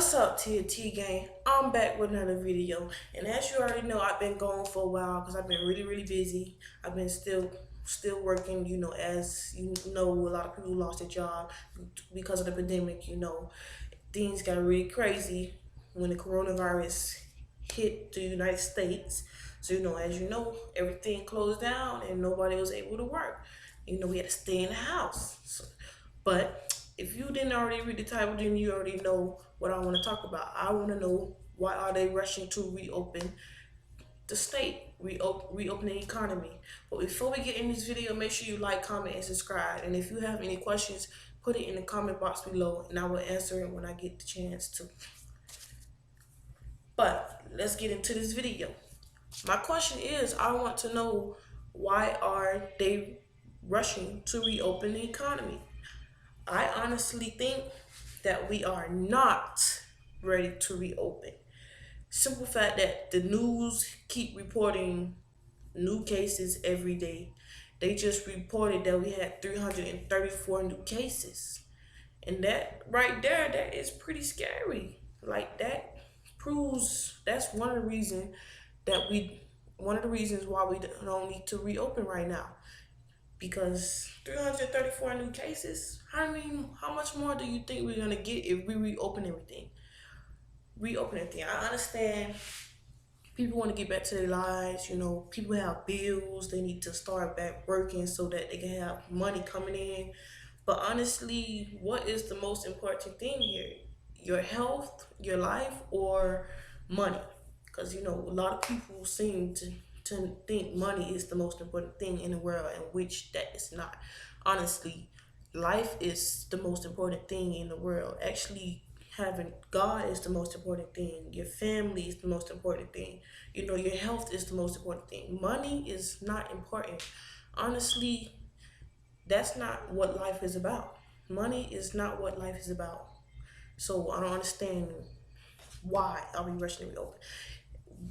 What's up, TNT gang? I'm back with another video, and as you already know, I've been gone for a while because I've been really busy. I've been still working. As you know, a lot of people lost their job because of the pandemic. Things got really crazy when the coronavirus hit the United States. So as you know, everything closed down and nobody was able to work. We had to stay in the house. But if you didn't already read the title, then you already know what I want to talk about. I want to know, why are they rushing to reopen the state, reopen the economy. But before we get in this video, make sure you like, comment, and subscribe. And if you have any questions, put it in the comment box below, and I will answer it when I get the chance to. But let's get into this video. My question is, I want to know, why are they rushing to reopen the economy? I honestly think that we are not ready to reopen. Simple fact that the news keep reporting new cases every day. They just reported that we had 334 new cases. And that right there, that is pretty scary. Like, that proves that's one of the reasons why we don't need to reopen right now, because 334 new cases. How much more do you think we're gonna get if we reopen everything? I understand people want to get back to their lives. People have bills. They need to start back working so that they can have money coming in. But honestly, what is the most important thing here? Your health, your life, or money? Because a lot of people seem to think money is the most important thing in the world, and which that is not. Honestly, life is the most important thing in the world. Actually, having God is the most important thing. Your family is the most important thing. Your health is the most important thing. Money is not important. Honestly, that's not what life is about. Money is not what life is about. So I don't understand, why are we rushing to reopen?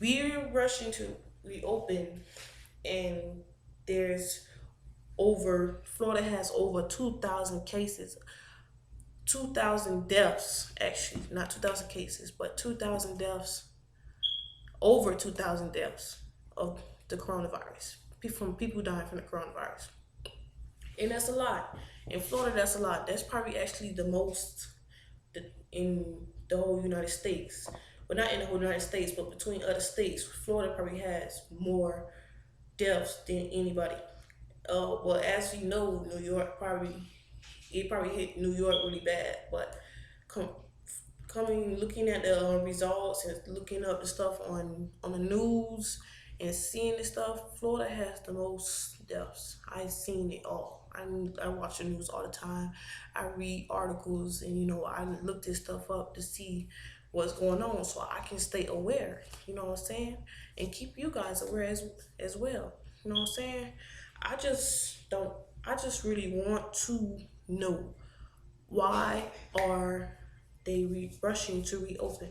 We're rushing to reopen, and there's Florida has over 2,000 cases, 2,000 deaths, actually, not 2,000 cases, but 2,000 deaths, over 2,000 deaths of the coronavirus, from people dying from the coronavirus. And that's a lot. In Florida, that's a lot. That's probably actually the most in the whole United States. Well, not in the whole United States, but between other states, Florida probably has more deaths than anybody. Well, as you know, New York probably hit New York really bad. But com- looking at the results and looking up the stuff on the news and seeing the stuff, Florida has the most deaths. I've seen it all. I watch the news all the time. I read articles, and I look this stuff up to see what's going on, so I can stay aware. You know what I'm saying, and keep you guys aware as well. You know what I'm saying. I just don't. I just really want to know, why are they rushing to reopen?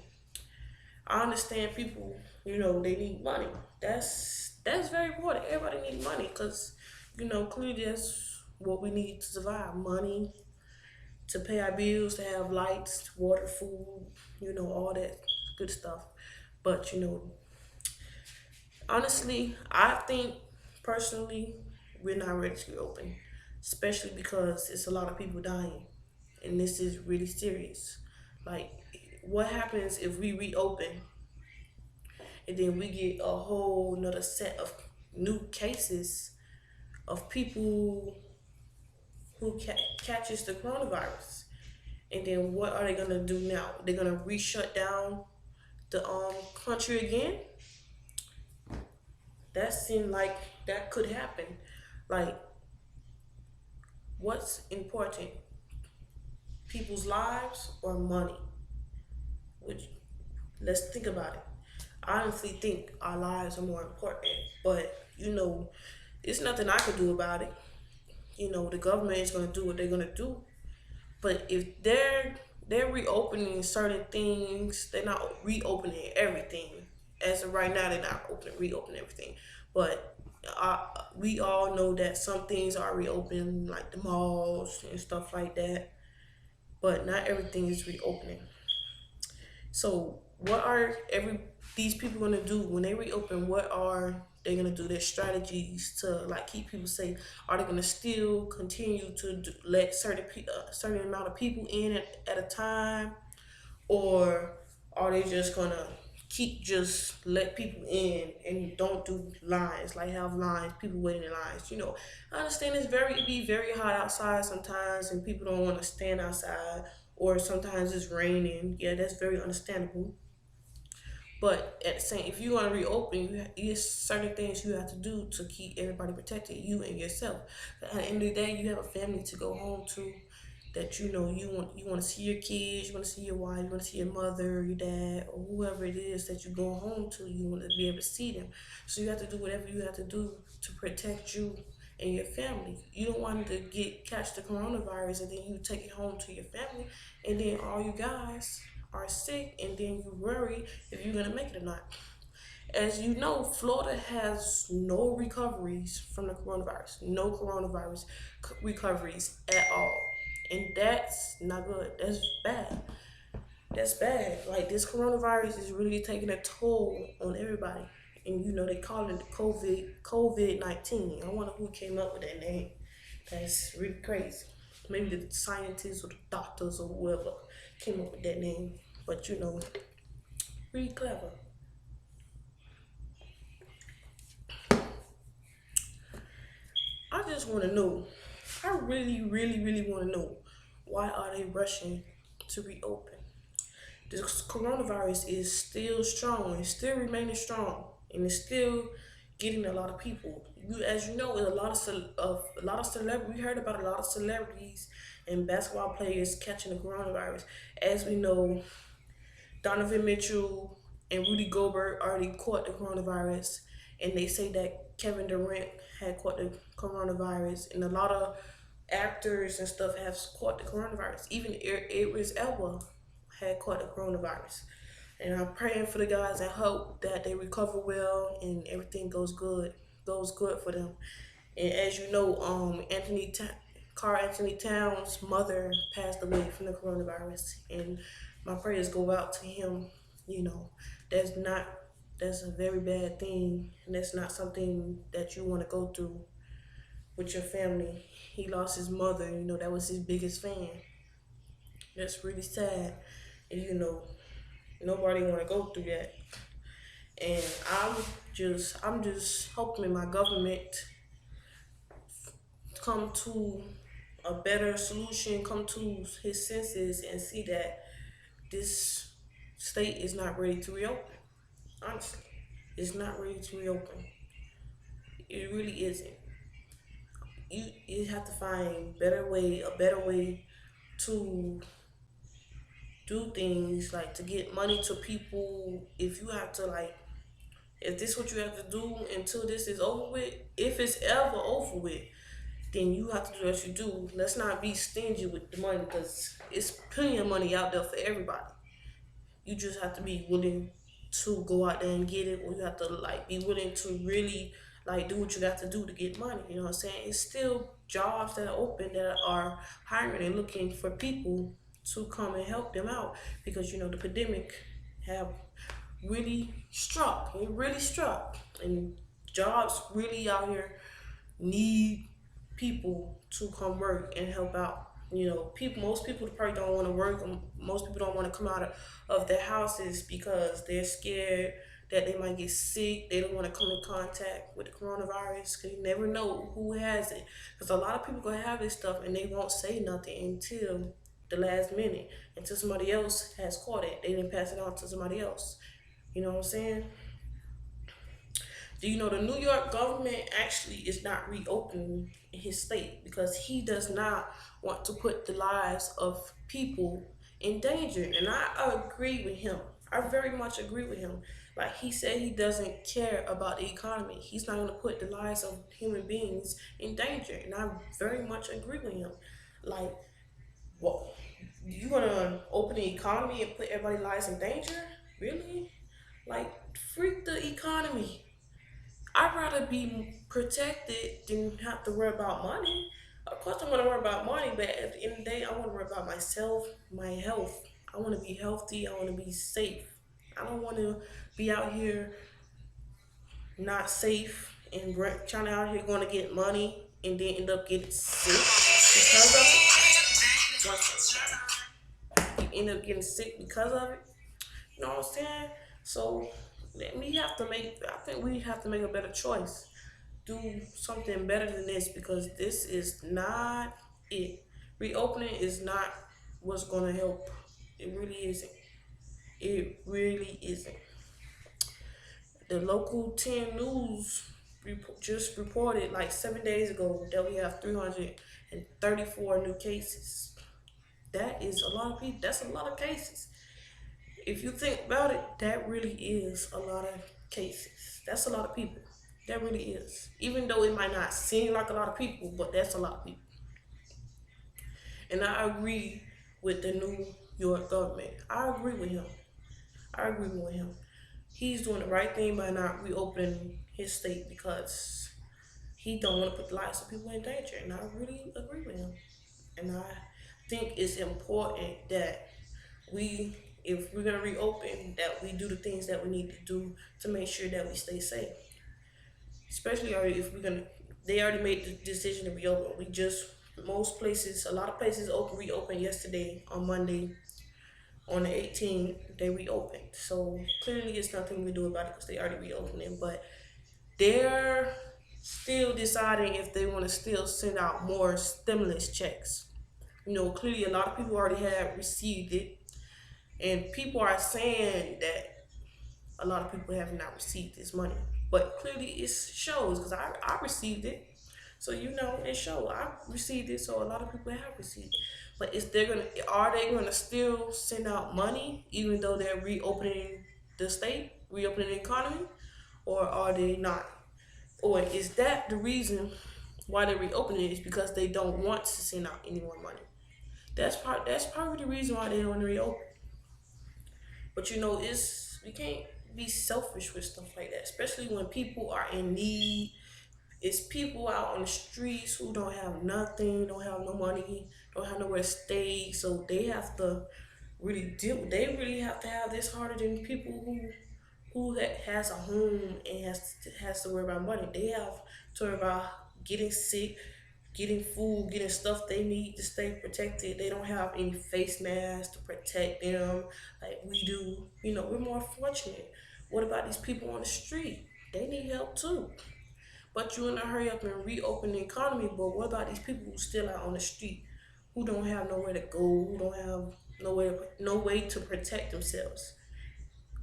I understand people, they need money. That's very important. Everybody needs money because, clearly that's what we need to survive. Money to pay our bills, to have lights, water, food, all that good stuff. But honestly, I think personally, we're not ready to reopen, especially because it's a lot of people dying, and this is really serious. Like, what happens if we reopen and then we get a whole another set of new cases of people who catches the coronavirus? And then what are they gonna do now? They're gonna re-shut down the country again? That seemed like that could happen. Like, what's important? People's lives or money? Which, let's think about it. I honestly think our lives are more important, but it's nothing I can do about it. The government is gonna do what they're gonna do. But if they're reopening certain things, they're not reopening everything. As of right now, they're not reopening everything. But we all know that some things are reopening, like the malls and stuff like that. But not everything is reopening. So what are every these people gonna do when they reopen? What are they gonna do? Their strategies to like keep people safe. Are they gonna still continue to let certain amount of people in at a time, or are they just gonna keep just let people in and don't do lines, like have lines, people waiting in lines? I understand it be very hot outside sometimes and people don't want to stand outside, or sometimes it's raining. Yeah, that's very understandable. But at the same, if you want to reopen, there's certain things you have to do to keep everybody protected, you and yourself. At the end of the day, you have a family to go home to. That you want to see your kids, you want to see your wife, you want to see your mother, your dad, or whoever it is that you go home to. You want to be able to see them, so you have to do whatever you have to do to protect you and your family. You don't want to catch the coronavirus and then you take it home to your family, and then all you guys are sick, and then you worry if you're gonna make it or not. As you know, Florida has no recoveries from the coronavirus, no coronavirus recoveries at all. And that's not good. That's bad. That's bad. Like, this coronavirus is really taking a toll on everybody. And they call it COVID-19. I wonder who came up with that name. That's really crazy. Maybe the scientists or the doctors or whoever came up with that name. But really clever. I just want to know. I really, really, really want to know, why are they rushing to reopen? This coronavirus is still strong. It's still remaining strong, and it's still getting a lot of people. As you know, with a lot of celebrities. We heard about a lot of celebrities and basketball players catching the coronavirus. As we know, Donovan Mitchell and Rudy Gobert already caught the coronavirus, and they say that Kevin Durant had caught the coronavirus, and a lot of actors and stuff have caught the coronavirus. Even Idris Elba had caught the coronavirus. And I'm praying for the guys and hope that they recover well and everything goes good for them. And as you know, Carl Anthony Towns' mother passed away from the coronavirus, and my prayers go out to him. You know, that's not that's a very bad thing, and that's not something that you want to go through with your family. He lost his mother. That was his biggest fan. That's really sad, and nobody want to go through that. And I'm just hoping my government come to a better solution, come to his senses, and see that this state is not ready to reopen. Honestly, it's not ready to reopen. It really isn't. You have to find a better way to do things, like to get money to people. If you have to, like, if this is what you have to do until this is over with, if it's ever over with, then you have to do what you do. Let's not be stingy with the money, because it's plenty of money out there for everybody. You just have to be willing to go out there and get it, or you have to like be willing to really like do what you got to do to get money. You know what I'm saying? It's still jobs that are open that are hiring and looking for people to come and help them out, because the pandemic have really struck. It really struck, and jobs really out here need people to come work and help out. Most people probably don't want to work. Most people don't want to come out of their houses because they're scared that they might get sick. They don't want to come in contact with the coronavirus, because you never know who has it. Because a lot of people gonna have this stuff and they won't say nothing until the last minute, until somebody else has caught it. They didn't pass it on to somebody else. You know what I'm saying? Do you know the New York government actually is not reopening his state because he does not want to put the lives of people in danger? And I agree with him. I very much agree with him. Like, he said, he doesn't care about the economy. He's not going to put the lives of human beings in danger. And I very much agree with him. Like, what? You going to open the economy and put everybody's lives in danger? Really? Like, freak the economy. I'd rather be protected than have to worry about money. Of course, I'm gonna worry about money, but at the end of the day, I want to worry about myself, my health. I want to be healthy. I want to be safe. I don't want to be out here not safe and trying to out here going to get money and then end up getting sick because of it. You end up getting sick because of it. You know what I'm saying? So then we have to make. I think we have to make a better choice. Do something better than this because this is not it. Reopening is not what's gonna help. It really isn't. It really isn't. The local 10 news just reported like 7 days ago that we have 334 new cases. That is a lot of people. That's a lot of cases. If you think about it, that really is a lot of cases. That's a lot of people. That really is. Even though it might not seem like a lot of people, but that's a lot of people. And I agree with the New York government. I agree with him. I agree with him. He's doing the right thing by not reopening his state because he don't want to put the lives of people in danger. And I really agree with him. And I think it's important that we, if we're gonna reopen, that we do the things that we need to do to make sure that we stay safe. Especially if we're gonna, they already made the decision to reopen. We just most places, a lot of places reopened yesterday on Monday on the 18th. They reopened, so clearly it's nothing we do about it because they already reopened it. But they're still deciding if they want to still send out more stimulus checks. You know, clearly a lot of people already have received it, and people are saying that a lot of people have not received this money. But clearly it shows because I received it. So you know it shows I received it, so a lot of people have received it. But is they're gonna are they gonna still send out money even though they're reopening the state, reopening the economy, or are they not? Or is that the reason why they're reopening it is because they don't want to send out any more money? That's probably the reason why they don't want to reopen. But you know, it's we can't be selfish with stuff like that, especially when people are in need. It's people out on the streets who don't have nothing, don't have no money, don't have nowhere to stay, so they have to really deal. They really have to have this harder than people has a home and has to worry about money. They have to worry about getting sick, getting food, getting stuff they need to stay protected. They don't have any face masks to protect them like we do. You know, we're more fortunate. What about these people on the street? They need help too. But you in a hurry up and reopen the economy. But what about these people who still out on the street, who don't have nowhere to go, who don't have no way to protect themselves?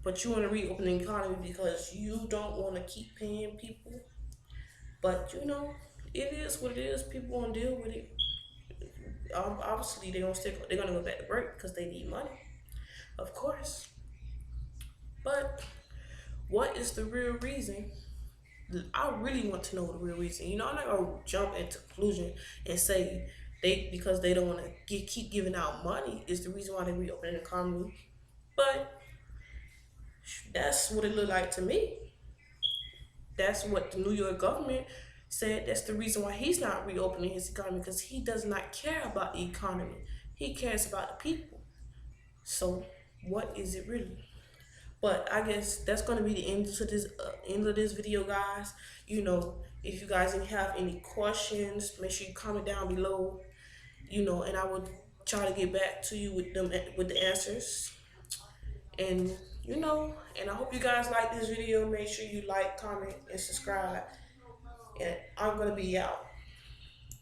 But you want to reopen the economy because you don't want to keep paying people. But you know, it is what it is. People gonna deal with it. Obviously, they gonna stick. They're gonna go back to work because they need money, of course. But what is the real reason? I really want to know the real reason. You know, I'm not gonna jump into conclusion and say they because they don't want to keep giving out money is the reason why they reopening the economy. But that's what it looked like to me. That's what the New York government said. That's the reason why he's not reopening his economy because he does not care about the economy. He cares about the people. So what is it really? But I guess that's gonna be the end of this video, guys. You know, if you guys have any questions, make sure you comment down below. You know, and I will try to get back to you with them with the answers. And you know, and I hope you guys like this video. Make sure you like, comment, and subscribe. And I'm gonna be out.